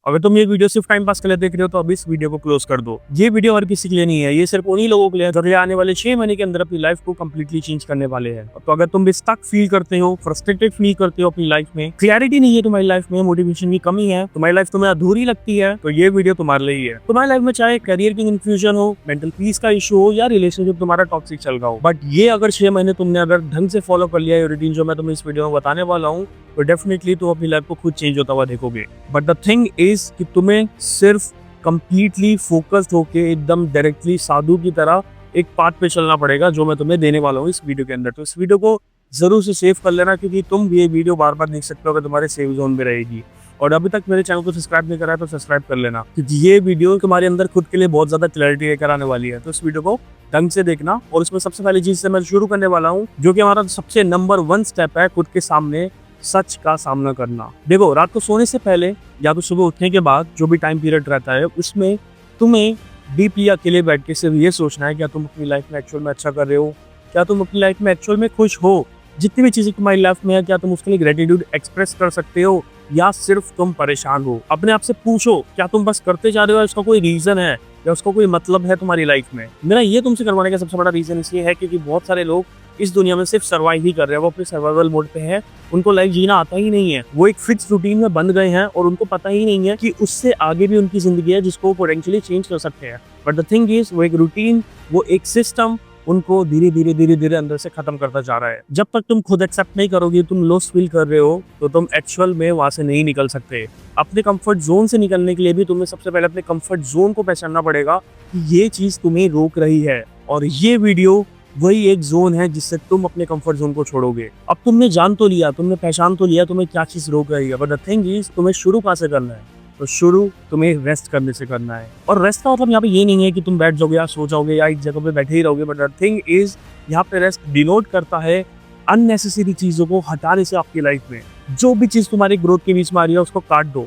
अगर तुम ये वीडियो सिर्फ टाइम पास के लिए देख रहे हो तो अभी इस वीडियो को क्लोज कर दो। ये वीडियो हर किसी के लिए नहीं है, ये सिर्फ उन्हीं लोगों के लिए है जो आने वाले 6 महीने के अंदर अपनी लाइफ को कंप्लीटली चेंज करने वाले हैं। तो अगर तुम भी स्टक फील करते हो, फ्रस्ट्रेटेड फील करते हो अपनी लाइफ में, क्लैरिटी नहीं है तुम्हारी लाइफ में, मोटिवेशन की कमी है, तुम्हारी लाइफ तुम्हें अधूरी लगती है, तो ये वीडियो तुम्हारे लिए ही है। तुम्हारी लाइफ में चाहे करियर की कंफ्यूजन हो, मेंटल पीस का इशू हो या रिलेशनशिप तुम्हारा टॉक्सिक चल रहा हो, बट ये अगर 6 महीने तुमने अगर ढंग से फॉलो कर लिया है रूटीन जो मैं तुम्हें इस वीडियो में बताने वाला हूँ, तो डेफिनेटली तुम अपनी लाइफ को खुद चेंज होता हुआ देखोगे। बट द थिंग इज कि तुम्हें सिर्फ कंप्लीटली फोकस्ड होके एकदम डायरेक्टली साधु की तरह एक पाथ पे चलना पड़ेगा जो मैं तुम्हें देने वाला हूँ इस वीडियो के अंदर। तो इस वीडियो को जरूर से सेव कर लेना, क्योंकि तुम ये वीडियो बार बार देख सकते हो अगर तुम्हारे सेव जोन में रहेगी। और अभी तक मेरे चैनल को सब्सक्राइब नहीं करा है तो सब्सक्राइब कर लेना, क्योंकि ये वीडियो तुम्हारे अंदर खुद के लिए बहुत ज्यादा क्लैरिटी लेकर आने वाली है। तो इस वीडियो को ढंग से देखना। और इसमें सबसे पहली चीज से मैं शुरू करने वाला हूँ, जो कि हमारा सबसे नंबर 1 स्टेप है, खुद के सामने सच का सामना करना। देखो, रात को सोने से पहले या तो सुबह उठने के बाद जो भी टाइम पीरियड रहता है, उसमें तुम्हें डीपली अकेले बैठ के सिर्फ ये सोचना है क्या तुम अपनी लाइफ में एक्चुअल में अच्छा कर रहे हो, क्या तुम अपनी लाइफ में एक्चुअल में खुश हो, जितनी भी चीजें तुम्हारी लाइफ में है क्या तुम उसके लिए ग्रेटिट्यूड एक्सप्रेस कर सकते हो, या सिर्फ तुम परेशान हो। अपने आप से पूछो, क्या तुम बस करते जा रहे हो, इसका कोई रीजन है या उसका कोई मतलब है तुम्हारी लाइफ में। मेरा ये तुमसे करवाने का सबसे बड़ा रीजन इसलिए है क्योंकि बहुत सारे लोग इस दुनिया में सिर्फ सर्वाइव ही कर रहे हैं, वो अपने सर्वाइवल मोड पे हैं, उनको लाइफ जीना आता ही नहीं है। वो एक फिक्स रूटीन में बंध गए हैं और उनको पता ही नहीं है कि उससे आगे भी उनकी जिंदगी है जिसको वो पोटेंशियली चेंज कर सकते हैं। बट द थिंग इज, वो एक रूटीन, वो एक सिस्टम उनको धीरे धीरे अंदर से खत्म करता जा रहा है। जब तक तुम खुद एक्सेप्ट नहीं करोगे, तुम लॉस फील कर रहे हो, तो तुम एक्चुअल में वहां से नहीं निकल सकते। अपने कंफर्ट जोन से निकलने के लिए भी तुम्हें सबसे पहले अपने कंफर्ट जोन को पहचानना पड़ेगा कि ये चीज तुम्हें रोक रही है, और ये वीडियो वही एक जोन है जिससे तुम अपने कंफर्ट जोन को छोड़ोगे। अब तुमने जान तो लिया, तुमने पहचान तो लिया तुम्हें क्या चीज रोक रही है, बट द थिंग इज तुम्हें शुरू कहाँ से करना है। तो शुरू तुम्हें रेस्ट करने से करना है। और रेस्ट का मतलब यहाँ पे ये नहीं है कि तुम बैठ जाओगे या सो जाओगे या एक जगह पे बैठे ही रहोगे, बट द थिंग इज यहाँ पे रेस्ट डिनोट करता है अननेसेसरी चीजों को हटाने से आपकी लाइफ में। जो भी चीज तुम्हारी ग्रोथ के बीच में आ रही है उसको काट दो,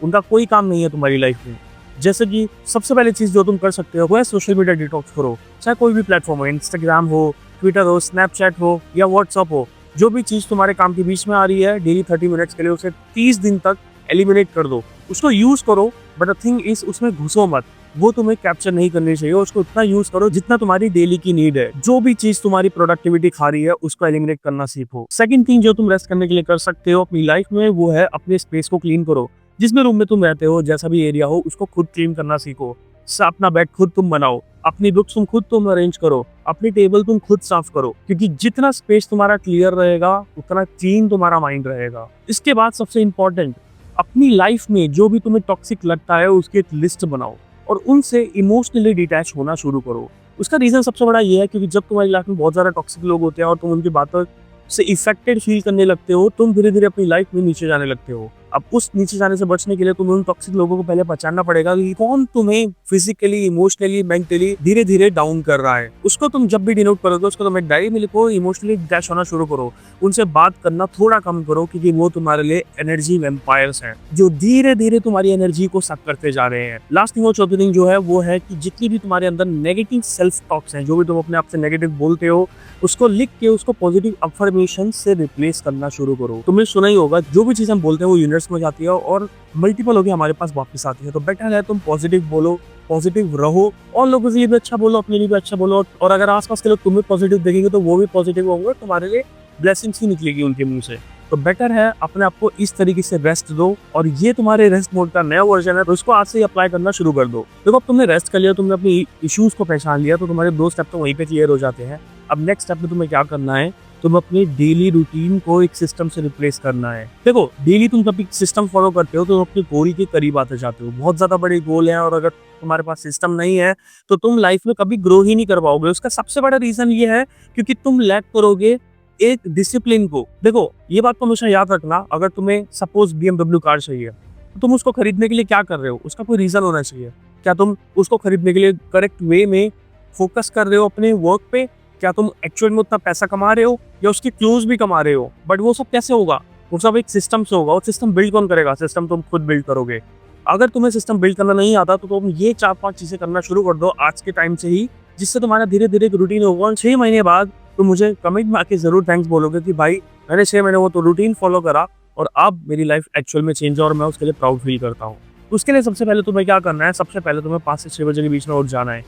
उनका कोई काम नहीं है तुम्हारी लाइफ में। जैसे कि सबसे पहली चीज जो तुम कर सकते हो वो है सोशल मीडिया डिटॉक्स करो। चाहे कोई भी प्लेटफॉर्म हो, इंस्टाग्राम हो, ट्विटर हो, स्नैपचैट हो या व्हाट्सअप हो, जो भी चीज तुम्हारे काम के बीच में आ रही है डेली 30 मिनट्स के लिए, उसे 30 दिन तक एलिमिनेट कर दो। उसको यूज करो, बट द थिंग इज उसमें घुसो मत, वो तुम्हें कैप्चर नहीं करनी चाहिए। उसको उतना यूज करो जितना तुम्हारी डेली की नीड है। जो भी चीज तुम्हारी प्रोडक्टिविटी खा रही है उसको एलिमिनेट करना सीखो। सेकंड थिंग जो तुम रेस्ट करने के लिए कर सकते हो अपनी लाइफ में, वो है अपने स्पेस को क्लीन करो। जिसमें रूम में तुम रहते हो, जैसा भी एरिया हो, उसको खुद क्लीन करना सीखो। अपना बेड खुद तुम बनाओ, अपनी बुक्स तुम खुद तुम अरेंज करो, अपनी टेबल तुम खुद साफ करो, क्योंकि जितना स्पेस तुम्हारा क्लियर रहेगा उतना क्लीन तुम्हारा माइंड रहेगा। इसके बाद सबसे इंपॉर्टेंट, अपनी लाइफ में जो भी तुम्हें टॉक्सिक लगता है उसकी एक लिस्ट बनाओ और उनसे इमोशनली डिटैच होना शुरू करो। उसका रीजन सबसे बड़ा ये है क्योंकि जब तुम्हारी लाइफ में बहुत ज्यादा टॉक्सिक लोग होते हैं और तुम उनकी बातों से इफेक्टेड फील करने लगते हो, तुम धीरे धीरे अपनी लाइफ में नीचे जाने लगते हो। अब उस नीचे जाने से बचने के लिए तुम्हें उन टॉक्सिक लोगों को पहले पहचानना पड़ेगा कि कौन तुम्हें फिजिकली, इमोशनली, मेंटली धीरे धीरे डाउन कर रहा है। उसको तुम जब भी डिनोट करोगे, उसको तुम एक डायरी में लिखो, इमोशनली डिटैच होना शुरू करो, उनसे बात करना थोड़ा कम करो, क्योंकि वो तुम्हारे लिए एनर्जी वैम्पायर्स हैं जो धीरे धीरे तुम्हारी एनर्जी को सक करते जा रहे हैं। लास्ट थिंग और चौथी थिंग जो है वो है कि जितनी भी तुम्हारे अंदर नेगेटिव सेल्फ टॉक्स हैं, जो भी तुम अपने आप से नेगेटिव बोलते हो, उसको लिख के उसको पॉजिटिव अफर्मेशन से रिप्लेस करना शुरू करो। तुमने सुना ही होगा, जो भी चीज हम बोलते हैं वो यूनिवर्स में जाती है और मल्टीपल होकर हमारे पास वापस आती है। तो बेटर है तुम पॉजिटिव बोलो, पॉजिटिव रहो, और लोगों से भी अच्छा बोलो, अपने लिए भी अच्छा बोलो, और अगर आसपास के लोग तुम्हें पॉजिटिव देखेंगे तो वो भी पॉजिटिव होंगे, तुम्हारे लिए ब्लेसिंग्स ही निकलेगी उनके मुंह से। तो बेटर है अपने आप को इस तरीके से रेस्ट दो, और ये तुम्हारे रेस्ट मोड का नया वर्जन है, तो इसको आज से ही अप्लाई करना शुरू कर दो। देखो, अब तुमने रेस्ट कर लिया, तुमने अपनी इश्यूज को पहचान लिया, तो तुम्हारे 2 स्टेप तो वहीं पे क्लियर हो जाते हैं। अब नेक्स्ट स्टेप में तुम्हें क्या करना है, तुम अपनी डेली रूटीन को एक सिस्टम से रिप्लेस करना है। देखो, डेली तुम जब एक सिस्टम फॉलो करते हो तो तुम अपने गोल के करीब आते जाते हो। बहुत ज्यादा बड़े गोल हैं और अगर तुम्हारे पास सिस्टम नहीं है तो तुम लाइफ में कभी ग्रो ही नहीं कर पाओगे। उसका सबसे बड़ा रीजन ये है क्योंकि तुम लैक करोगे एक डिसिप्लिन को। देखो, ये बात को हमेशा याद रखना, अगर तुम्हें सपोज BMW कार चाहिए तो तुम उसको खरीदने के लिए क्या कर रहे हो, उसका कोई रीजन होना चाहिए। क्या तुम उसको खरीदने के लिए करेक्ट वे में फोकस कर रहे हो अपने वर्क पे? क्या तुम एक्चुअल में उतना पैसा कमा रहे हो या उसकी क्लोज भी कमा रहे हो? बट वो सब कैसे होगा? वो सब एक सिस्टम से होगा। और सिस्टम बिल्ड कौन करेगा? सिस्टम तुम खुद बिल्ड करोगे। अगर तुम्हें सिस्टम बिल्ड करना नहीं आता तो तुम ये 4-5 चीजें करना शुरू कर दो आज के टाइम से ही, जिससे तुम्हारा धीरे धीरे एक रूटीन होगा। और 6 महीने बाद तुम मुझे कमेंट में आके जरूर थैंक्स बोलोगे कि भाई मैंने 6 महीने वो तो रूटीन फॉलो करा और अब मेरी लाइफ एक्चुअल में चेंज है और मैं उसके लिए प्राउड फील करता हूँ। उसके लिए सबसे पहले तुम्हें क्या करना है, सबसे पहले तुम्हें 5 से 6 बजे के बीच में उठ जाना है।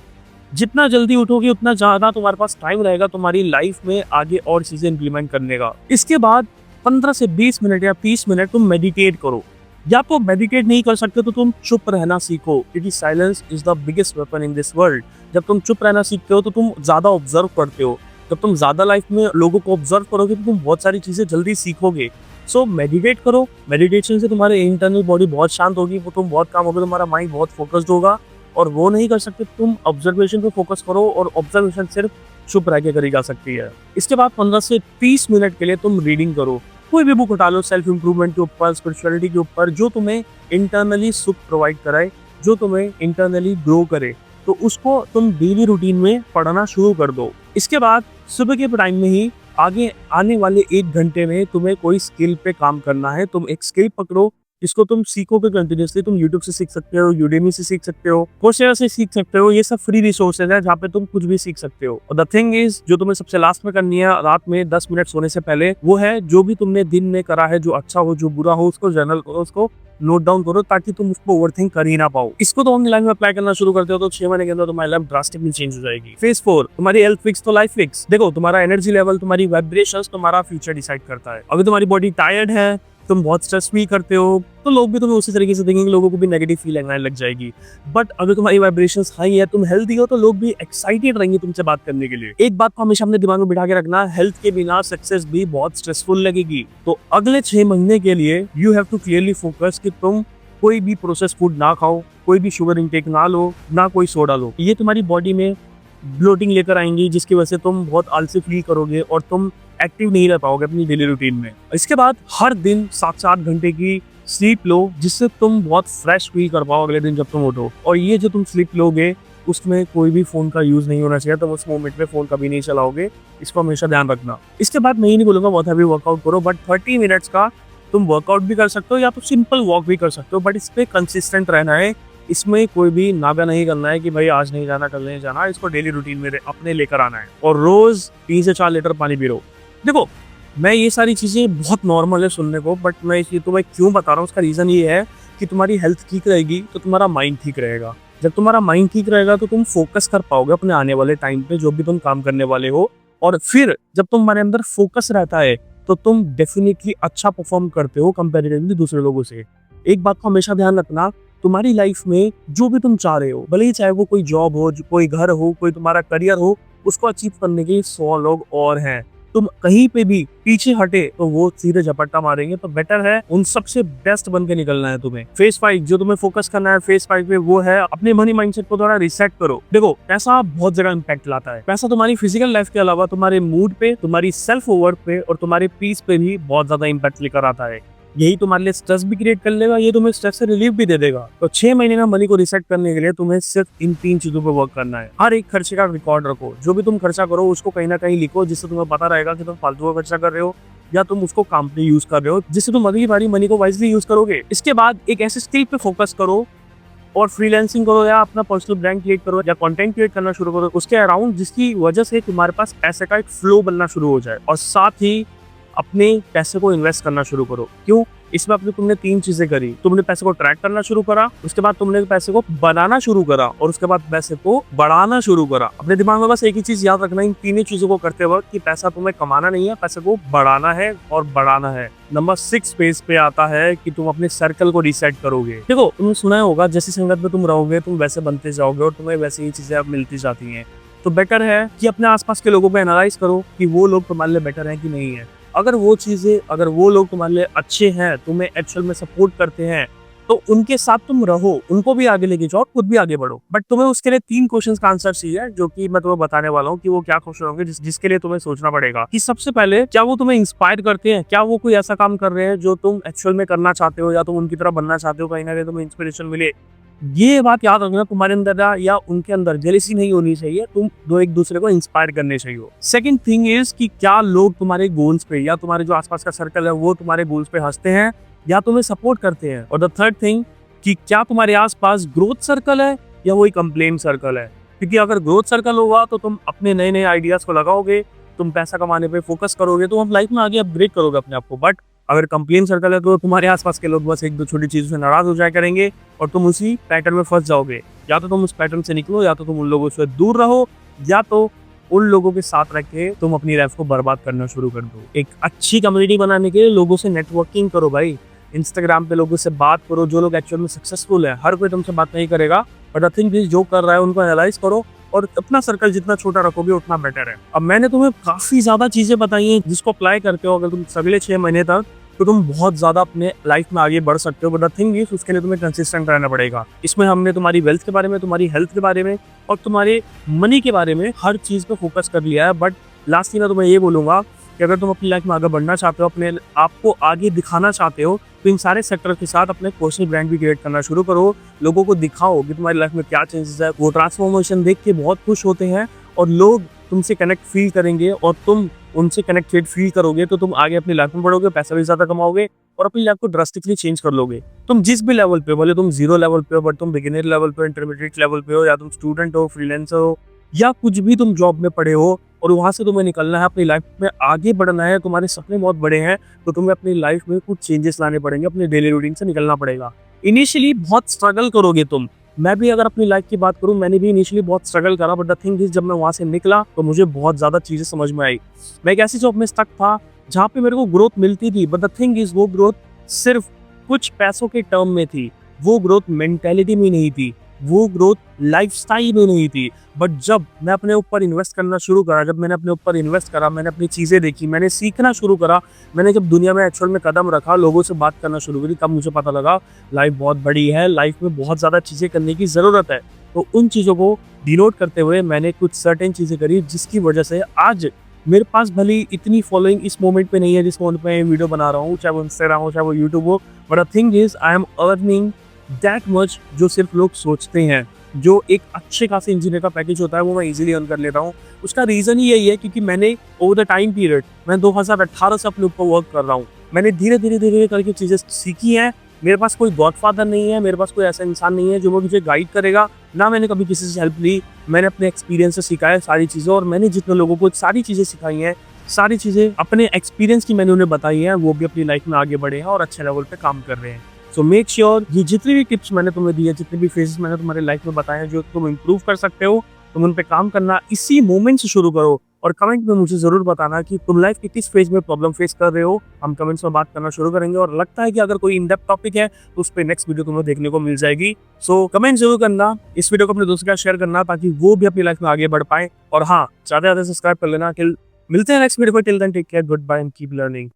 जितना जल्दी उठोगे उतना ज़्यादा तुम्हारे पास टाइम रहेगा तुम्हारी लाइफ में आगे और चीज़ें इंप्लीमेंट करने का। इसके बाद 15 से 20 मिनट या 30 मिनट तुम मेडिटेट करो, या तो मेडिटेट नहीं कर सकते तो तुम चुप रहना सीखो, क्योंकि silence is the biggest weapon in this world. जब तुम चुप रहना सीखते हो तो तुम ज़्यादा ऑब्जर्व करते हो, जब तुम ज़्यादा लाइफ में लोगों को ऑब्जर्व करोगे तो तुम बहुत सारी चीज़ें जल्दी सीखोगे। सो मेडिटेट करो, मेडिटेशन से तुम्हारे इंटरनल बॉडी बहुत शांत होगी, वो तुम बहुत काम होगा, तुम्हारा माइंड बहुत फोकस्ड होगा। और वो नहीं कर सकते तुम ऑब्जर्वेशन पे फोकस करो, और ऑब्जर्वेशन सिर्फ चुप रह के करी जा सकती है। इसके बाद 15 से 30 मिनट के लिए तुम रीडिंग करो, कोई भी बुक उठा लो, सेल्फ इंप्रूवमेंट के ऊपर, स्पिरिचुअलिटी के ऊपर, जो तुम्हें इंटरनली सुख प्रोवाइड कराए, जो तुम्हें इंटरनली ग्रो करे, तो उसको तुम डेली रूटीन में पढ़ना शुरू कर दो। इसके बाद सुबह के टाइम में ही आगे आने वाले 1 घंटे में तुम्हें कोई स्किल पे काम करना है। तुम एक स्किल पकड़ो जिसको तुम सीखोगे कंटिन्यूसली। तुम यूट्यूब से सीख सकते हो, यूडेमी से सीख सकते हो, कोर्सेरा से सीख सकते हो। ये सब फ्री रिसोर्सेज है जहाँ पे तुम कुछ भी सीख सकते हो। और द थिंग इज, जो तुम्हें सबसे लास्ट में करनी है रात में 10 मिनट सोने से पहले, वो है जो भी तुमने दिन में करा है, जो अच्छा हो जो बुरा हो, उसको जर्नल करो, उसको नोट डाउन करो, ताकि तुम उसको ओवरथिंक कर ही ना पाओ। इसको तो ऑनलाइन में अप्लाई करना शुरू करते हो तो 6 महीने के अंदर तुम्हारी लाइफ ड्रास्टिकली चेंज हो जाएगी। फेज 4, तुम्हारी हेल्थ फिक्स तो लाइफ फिक्स। देखो, तुम्हारा एनर्जी लेवल, तुम्हारी वाइब्रेशंस तुम्हारा फ्यूचर डिसाइड करता है। अगर तुम्हारी बॉडी टायर्ड है, तुम बहुत स्ट्रेस फील करते हो, तो लोग भी तुम्हें उसी तरीके से देखेंगे, लोगों को भी नेगेटिव फीलिंग आने लग जाएगी। बट अगर तुम्हारी वाइब्रेशंस हाई है, तुम हेल्दी हो, तो लोग भी एक्साइटेड रहेंगे तुमसे बात करने के लिए। एक बात को हमेशा अपने दिमाग में बिठा के रखना, हेल्थ के बिना सक्सेस भी बहुत स्ट्रेसफुल लगेगी। तो अगले 6 महीने के लिए you have to clearly focus कि तुम कोई भी प्रोसेस फूड ना खाओ, कोई भी शुगर इंटेक ना लो, ना कोई सोडा लो। ये तुम्हारी बॉडी में ब्लोटिंग लेकर आएंगी, जिसकी वजह से तुम बहुत आलसी फील करोगे और तुम एक्टिव नहीं रह पाओगे अपनी डेली रूटीन में। इसके बाद हर दिन 7 से 8 घंटे की स्लीप लो, जिससे तुम बहुत फ्रेश फील कर पाओ अगले दिन जब तुम उठो। और ये जो तुम स्लीप लोगे, उसमें कोई भी फोन का यूज नहीं होना चाहिए, तुम उस मोमेंट में फोन कभी नहीं चलाओगे, इसको हमेशा ध्यान रखना। इसके बाद मैं ये नहीं बोलूंगा बहुत हैवी वर्कआउट करो, बट 30 मिनट्स का तुम वर्कआउट भी कर सकते हो या तो सिंपल वॉक भी कर सकते हो, बट इस पे कंसिस्टेंट रहना है। इसमें कोई भी नागा नहीं करना है कि भाई आज नहीं जाना, कल नहीं जाना। इसको डेली रूटीन में अपने लेकर आना है। और रोज 3 से 4 लीटर पानी पी लो। देखो, मैं ये सारी चीज़ें बहुत नॉर्मल है सुनने को, बट मैं इसे तुम्हें क्यों बता रहा हूँ, उसका रीज़न ये है कि तुम्हारी हेल्थ ठीक रहेगी तो तुम्हारा माइंड ठीक रहेगा। जब तुम्हारा माइंड ठीक रहेगा तो तुम फोकस कर पाओगे अपने आने वाले टाइम पे, जो भी तुम काम करने वाले हो। और फिर जब तुम्हारे अंदर फोकस रहता है तो तुम डेफिनेटली अच्छा परफॉर्म करते हो कंपैरेटिवली दूसरे लोगों से। एक बात को हमेशा ध्यान रखना, तुम्हारी लाइफ में जो भी तुम चाह रहे हो, भले ही चाहे वो कोई जॉब हो, कोई घर हो, कोई तुम्हारा करियर हो, उसको अचीव करने के 100 लोग और हैं। तुम कहीं पे भी पीछे हटे तो वो सीधे झपट्टा मारेंगे। तो बेटर है उन सबसे बेस्ट बन के निकलना है तुम्हें। फेज 5 जो तुम्हें फोकस करना है, फेज 5 में वो है अपने मनी माइंडसेट को थोड़ा रिसेट करो। देखो, पैसा बहुत जगह इंपैक्ट लाता है। पैसा तुम्हारी फिजिकल लाइफ के अलावा तुम्हारे मूड पे, तुम्हारी सेल्फ वर्थ पे और तुम्हारे पीस पे भी बहुत ज्यादा इंपैक्ट लेकर आता है। यही तुम्हारे लिए स्ट्रेस भी क्रिएट कर लेगा, ये तुम्हें स्ट्रेस से रिलीफ भी दे देगा। तो 6 महीने में मनी को रिसेट करने के लिए तुम्हें सिर्फ इन 3 चीजों पे वर्क करना है। हर एक खर्चे का रिकॉर्ड रखो, जो भी तुम खर्चा करो उसको कहीं ना कहीं लिखो, जिससे तुम्हें पता रहेगा कि तुम फालतू का खर्चा कर रहे हो या तुम उसको काम पे यूज कर रहे हो, जिससे तुम अगली बारी मनी को वाइजली यूज करोगे। इसके बाद एक ऐसे स्किल पे फोकस करो और फ्रीलांसिंग करो या अपना पर्सनल ब्रांड क्रिएट करो या कंटेंट क्रिएट करना शुरू करो उसके अराउंड, जिसकी वजह से तुम्हारे पास पैसे का एक फ्लो बनना शुरू हो जाए। और साथ ही अपने पैसे को इन्वेस्ट करना शुरू करो। क्यों? इसमें अपने तुमने 3 चीजें करी। तुमने पैसे को ट्रैक करना शुरू करा, उसके बाद तुमने पैसे को बनाना शुरू करा और उसके बाद पैसे को बढ़ाना शुरू करा। अपने दिमाग में बस एक ही चीज याद रखना, इन 3 चीजों को करते वक्त कि पैसा तुम्हें कमाना नहीं है, पैसे को बढ़ाना है और बढ़ाना है। नंबर 6 पेज पे आता है कि तुम अपने सर्कल को रिसेट करोगे। देखो, तुमने सुना होगा जैसी संगत में तुम रहोगे तुम वैसे बनते जाओगे और तुम्हें वैसे ही चीजें अब मिलती जाती हैं। तो बेटर है कि अपने आसपास के लोगों को एनालाइज करो कि वो लोग तुम्हारे लिए बेटर हैं कि नहीं है। अगर वो लोग तुम्हारे लिए अच्छे हैं, तुम्हें एक्चुअल में सपोर्ट करते हैं, तो उनके साथ तुम रहो, उनको भी आगे लेके जाओ, खुद भी आगे बढ़ो। बट तुम्हें उसके लिए 3 क्वेश्चंस का आंसर चाहिए, जो कि मैं तुम्हें बताने वाला हूँ कि वो क्या क्वेश्चन होंगे, जिसके लिए तुम्हें सोचना पड़ेगा कि सबसे पहले क्या वो तुम्हें इंस्पायर करते हैं, क्या वो कोई ऐसा काम कर रहे हैं जो तुम एक्चुअल में करना चाहते हो या तुम उनकी तरह बनना चाहते हो, कहीं ना कहीं तुम्हें इंस्पिरेशन मिले। ये बात याद रखना, तुम्हारे अंदर या उनके अंदर जेलसी नहीं होनी चाहिए, तुम दो एक दूसरे को इंस्पायर करने चाहिए। सेकंड थिंग इज कि क्या लोग तुम्हारे गोल्स पे या तुम्हारे जो आसपास का सर्कल है वो तुम्हारे गोल्स पे हंसते हैं या तुम्हें सपोर्ट करते हैं। और द थर्ड थिंग कि क्या तुम्हारे आसपास ग्रोथ सर्कल है या वही कंप्लेन सर्कल है। क्योंकि अगर ग्रोथ सर्कल होगा तो तुम अपने नए नए आइडियाज को लगाओगे, तुम पैसा कमाने पे फोकस करोगे, तो हम लाइफ में आगे अपग्रेड करोगे अपने आप को। बट अगर कंप्लेन सर्कल है तो तुम्हारे आसपास के लोग बस एक दो छोटी चीज़ों से नाराज हो जाया करेंगे और तुम उसी पैटर्न में फंस जाओगे। या तो तुम उस पैटर्न से निकलो, या तो तुम उन लोगों से दूर रहो, या तो उन लोगों के साथ रह के तुम अपनी लाइफ को बर्बाद करना शुरू कर दो। एक अच्छी कम्युनिटी बनाने के लिए लोगों से नेटवर्किंग करो भाई। इंस्टाग्राम पे लोगों से बात करो, जो लोग एक्चुअल में सक्सेसफुल है। हर कोई तुमसे बात नहीं करेगा, बट आई थिंक जो कर रहा है उनको एनालाइज करो और अपना सर्कल जितना छोटा रखोगे उतना बेटर है। अब मैंने तुम्हें काफी ज्यादा चीजें बताई हैं जिसको अप्लाई करते हो अगर तुम अगले 6 महीने तक, तो तुम बहुत ज्यादा अपने लाइफ में आगे बढ़ सकते हो। बट द थिंग इज उसके लिए तुम्हें कंसिस्टेंट रहना पड़ेगा। इसमें हमने तुम्हारी वेल्थ के बारे में, तुम्हारी हेल्थ के बारे में और तुम्हारे मनी के बारे में हर चीज पे फोकस कर लिया है। बट लास्टली मैं तुम्हें ये बोलूंगा कि अगर तुम अपनी लाइफ में आगे बढ़ना चाहते हो, अपने आप को आगे दिखाना चाहते हो, तो इन सारे सेक्टर के साथ अपने पर्सनल ब्रांड भी क्रिएट करना शुरू करो। लोगों को दिखाओ कि तुम्हारी लाइफ में क्या चेंजेस है। वो ट्रांसफॉर्मेशन देख के बहुत खुश होते हैं और लोग तुमसे कनेक्ट फील करेंगे और तुम उनसे कनेक्टेड फील करोगे तो तुम आगे अपनी लाइफ में बढ़ोगे, पैसा भी ज्यादा कमाओगे और अपनी लाइफ को ड्रास्टिकली चेंज कर लोगे। तुम जिस भी लेवल पे हो, भले तुम 0 लेवल पे हो, बट तुम बिगिनर लेवल पे, इंटरमीडिएट लेवल पे हो, या तुम स्टूडेंट हो, फ्रीलांसर हो, या कुछ भी तुम जॉब में पढ़े हो और वहां से तुम्हें निकलना है, अपनी लाइफ में आगे बढ़ना है, तुम्हारे सपने बहुत बड़े हैं, तो तुम्हें अपनी लाइफ में कुछ चेंजेस लाने पड़ेंगे, अपने डेली रूटीन से निकलना पड़ेगा। इनिशियली बहुत स्ट्रगल करोगे तुम। मैं भी अगर अपनी लाइफ की बात करूं, मैंने भी इनिशियली बहुत स्ट्रगल करा, बट द थिंग इज जब मैं वहां से निकला तो मुझे बहुत ज्यादा चीजें समझ में आई। मैं एक ऐसी जॉब में स्टक था जहाँ पे मेरे को ग्रोथ मिलती थी, बट द थिंग इज वो ग्रोथ सिर्फ कुछ पैसों के टर्म में थी, वो ग्रोथ मेंटेलिटी में नहीं थी, वो ग्रोथ लाइफस्टाइल में नहीं थी। बट जब मैं अपने ऊपर इन्वेस्ट करना शुरू करा, जब मैंने अपने ऊपर इन्वेस्ट करा, मैंने अपनी चीजें देखी, मैंने सीखना शुरू करा, मैंने जब दुनिया में एक्चुअल में कदम रखा, लोगों से बात करना शुरू करी, तब मुझे पता लगा लाइफ बहुत बड़ी है, लाइफ में बहुत ज्यादा चीजें करने की जरूरत है। तो उन चीजों को डिनोट करते हुए मैंने कुछ सर्टेन चीजें करी जिसकी वजह से आज मेरे पास भले इतनी फॉलोइंग इस मोमेंट पे नहीं है जिस मोमेंट पे वीडियो बना रहा हूँ, चाहे वो इंस्टाग्राम हो, चाहे वो यूट्यूब हो, but the thing is I am earning that much जो सिर्फ लोग सोचते हैं। जो एक अच्छे खासे इंजीनियर का पैकेज होता है वो मैं इजीली अर्न कर लेता हूँ। उसका रीजन ही यही है क्योंकि मैंने ओवर द टाइम पीरियड, मैं 2018 से अपने ऊपर वर्क कर रहा हूँ। मैंने धीरे धीरे धीरे करके चीजें सीखी हैं। मेरे पास कोई गॉडफादर नहीं है, मेरे पास कोई ऐसा इंसान नहीं है जो मुझे गाइड करेगा, ना मैंने कभी किसी से हेल्प ली। मैंने अपने एक्सपीरियंस से सीखा है सारी चीजें, और मैंने जितने लोगों को सारी चीजें सिखाई हैं, सारी चीजें अपने एक्सपीरियंस की मैंने उन्हें बताई है, वो भी अपनी लाइफ में आगे बढ़े हैं और अच्छे लेवल पे काम कर रहे हैं। सो मेक श्योर ये जितनी भी टिप्स मैंने तुम्हें दी है, जितने भी फेजेस मैंने तुम्हारे लाइफ में बताए हैं जो तुम इंप्रूव कर सकते हो, तुम उन पे काम करना इसी मोमेंट से शुरू करो। और कमेंट में मुझे जरूर बताना कि तुम लाइफ के किस फेज में प्रॉब्लम फेस कर रहे हो। हम कमेंट्स में बात करना शुरू करेंगे, और लगता है कि अगर कोई इन डेप्थ टॉपिक है तो उस पर नेक्स्ट वीडियो तुम्हें देखने को मिल जाएगी। सो कमेंट जरूर करना, इस वीडियो को अपने दोस्तों के साथ शेयर करना ताकि वो भी अपनी लाइफ में आगे बढ़ पाए। और हाँ, ज्यादा से ज्यादा सब्सक्राइब कर लेना। मिलते हैं नेक्स्ट वीडियो पर। Till then take care, good bye and keep learning.